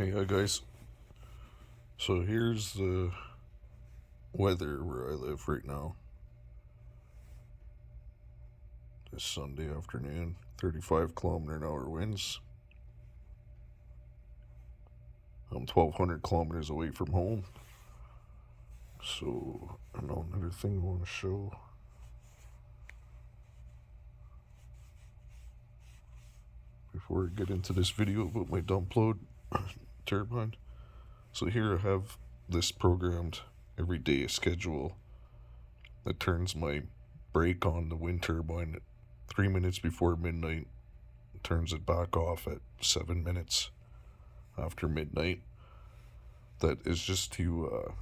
Hey guys, so here's the weather where I live right now. This Sunday afternoon, 35 km/h winds. I'm 1,200 kilometers away from home. So, I know another thing I want to show. Before I get into this video about my dump load turbine. So here I have this programmed every day schedule that turns my brake on the wind turbine at 3 minutes before midnight, turns it back off at 7 minutes after midnight. That is just to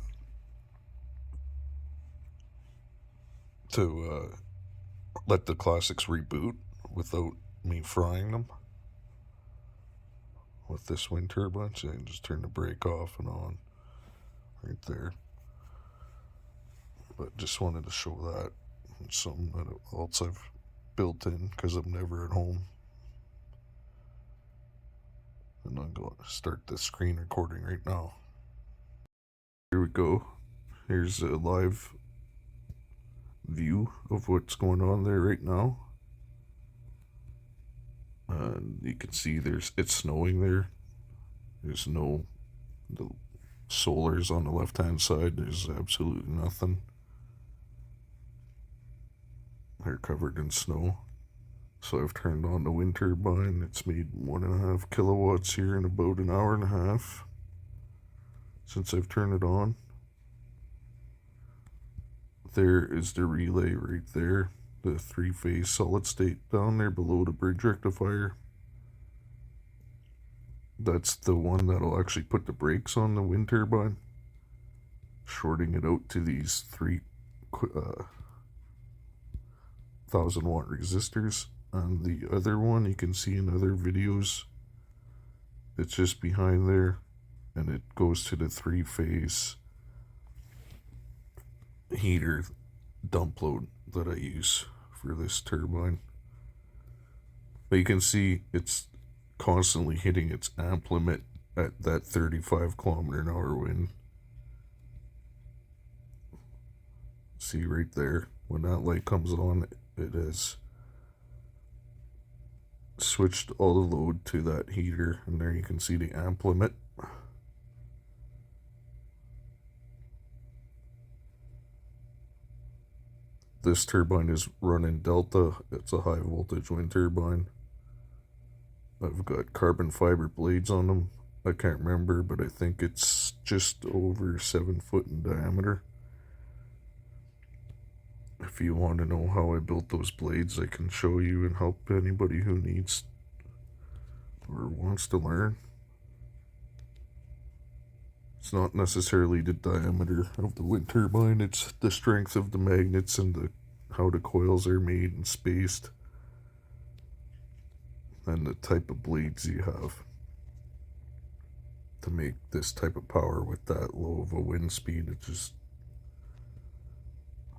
let the classics reboot without me frying them with this wind turbine. So I can just turn the brake off and on right there. But just wanted to show that. It's something else I've built in because I'm never at home. And I'm going to start the screen recording right now. Here we go. Here's a live view of what's going on there right now. And you can see it's snowing there. There's the solar's on the left hand side. There's absolutely nothing. They're covered in snow. So I've turned on the wind turbine. It's made 1.5 kilowatts here in about an hour and a half since I've turned it on. There is the relay right there, the 3-phase solid state down there below the bridge rectifier. That's the one that'll actually put the brakes on the wind turbine, shorting it out to these 1,000-watt resistors. And the other one you can see in other videos, it's just behind there, and it goes to the 3-phase heater dump load that I use for this turbine. But you can see it's constantly hitting its amp limit at that 35 km/h wind. See right there, when that light comes on, it has switched all the load to that heater, and there you can see the amp limit. This turbine is running Delta. It's a high voltage wind turbine. I've got carbon fiber blades on them. I can't remember, but I think it's just over 7 foot in diameter. If you want to know how I built those blades, I can show you and help anybody who needs or wants to learn. It's not necessarily the diameter of the wind turbine, it's the strength of the magnets and how the coils are made and spaced, and the type of blades you have to make this type of power with that low of a wind speed. It's just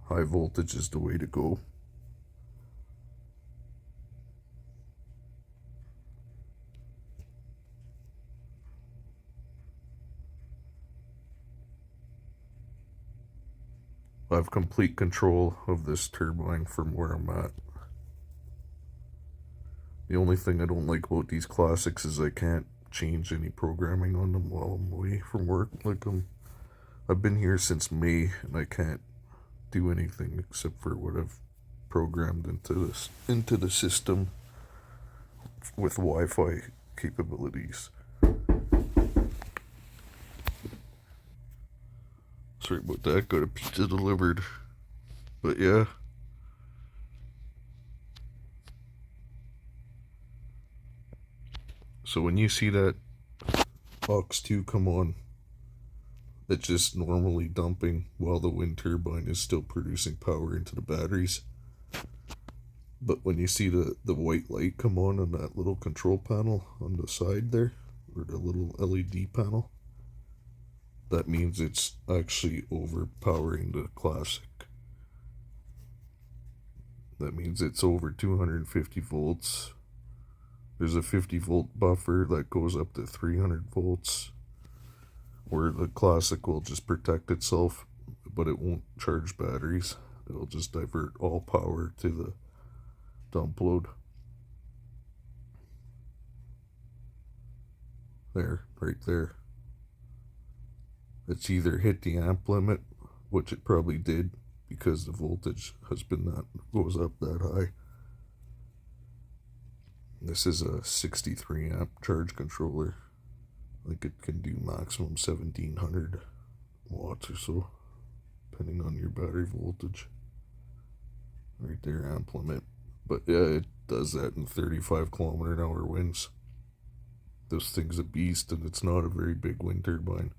high voltage is the way to go. I have complete control of this turbine from where I'm at. The only thing I don't like about these classics is I can't change any programming on them while I'm away from work. Like I've been here since May and I can't do anything except for what I've programmed into the system with Wi-Fi capabilities. Sorry about that, got a pizza delivered. But yeah. So when you see that Aux 2 come on, it's just normally dumping while the wind turbine is still producing power into the batteries. But when you see the white light come on that little control panel on the side there, or the little LED panel, that means it's actually overpowering the classic. That means it's over 250 volts. There's a 50-volt buffer that goes up to 300 volts, where the Classic will just protect itself, but it won't charge batteries. It'll just divert all power to the dump load. There, right there. It's either hit the amp limit, which it probably did because the voltage has been that goes up that high. This is a 63 amp charge controller. I think it can do maximum 1700 watts or so, depending on your battery voltage. Right there, amp limit. But yeah, it does that in 35 km/h winds. This thing's a beast, and it's not a very big wind turbine.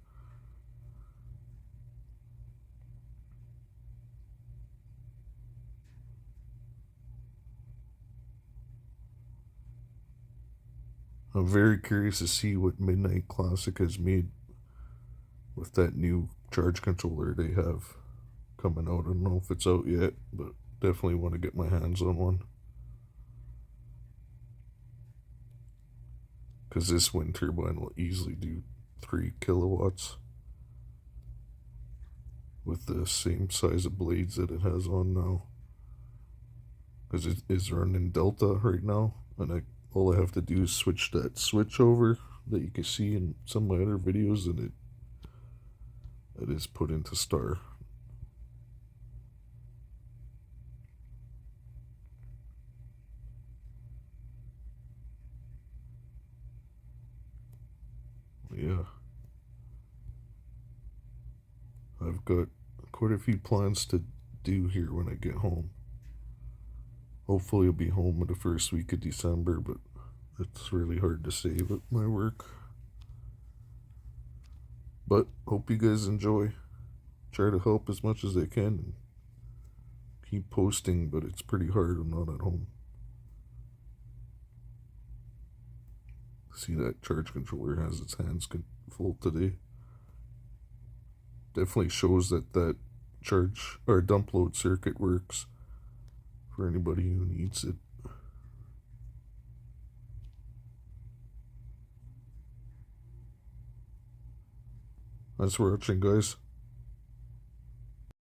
I'm very curious to see what Midnite Classic has made with that new charge controller they have coming out. I don't know if it's out yet, but definitely want to get my hands on one. Because this wind turbine will easily do 3 kilowatts with the same size of blades that it has on now. Because it is running Delta right now, and all I have to do is switch that switch over that you can see in some of my other videos, and it is put into Star. Yeah, I've got quite a few plans to do here when I get home. Hopefully I'll be home in the first week of December, but it's really hard to say with my work. But hope you guys enjoy. Try to help as much as I can and keep posting, but it's pretty hard. I'm not at home. See, that charge controller has its hands full today. Definitely shows that charge or dump load circuit works for anybody who needs it. Thanks for watching, guys.